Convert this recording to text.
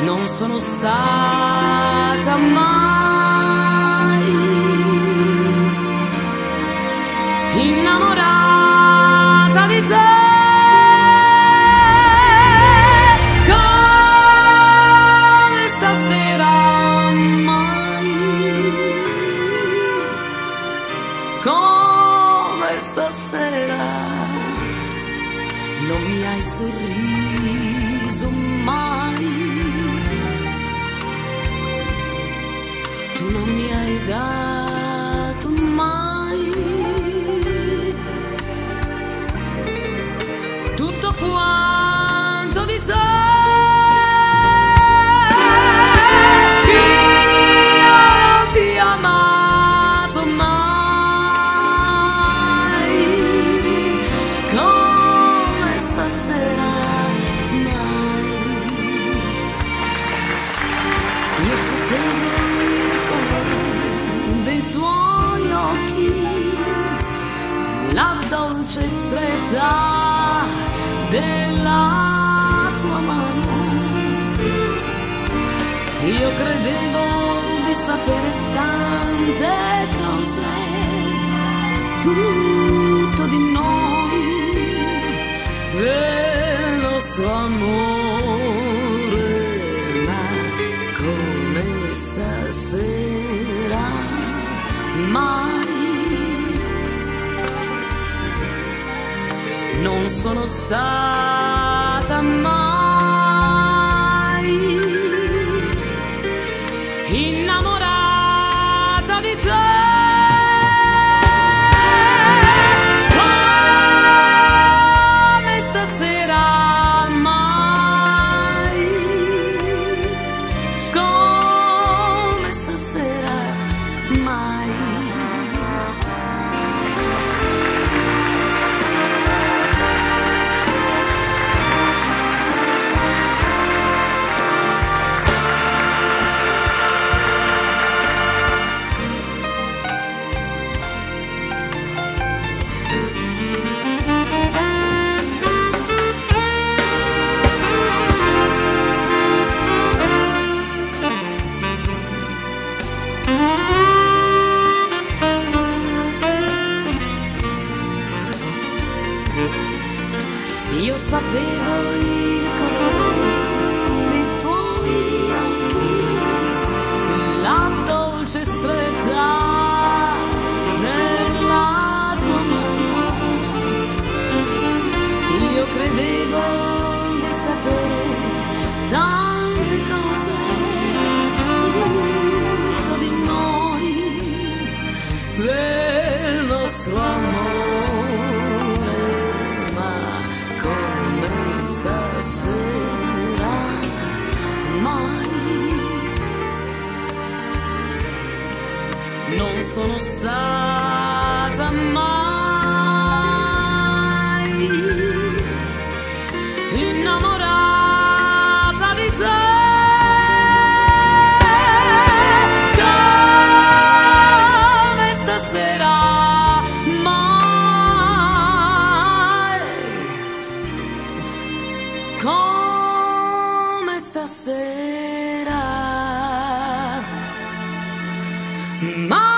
non sono stata mai innamorata di te come stasera, mai come stasera. Non mi hai sorriso mai, tu non mi hai dato mai tutto quanto di te. Io non ti ho amato mai come stasera, mai. Io sapevo dei tuoi occhi, la dolce stretta della tua mano. Io credevo di sapere tante cose, tutto di noi, del nostro amore, ma come stasera, mai. Non sono stata mai innamorata di te come stasera, mai come stasera, mai. Io sapevo il colore dei tuoi occhi, la dolce stretta della tua mano. Io credevo di sapere tante cose, tutto di noi, del nostro amore, ma come stasera, mai. Non sono stata mai innamorata di te come stasera, mai come stasera, mai.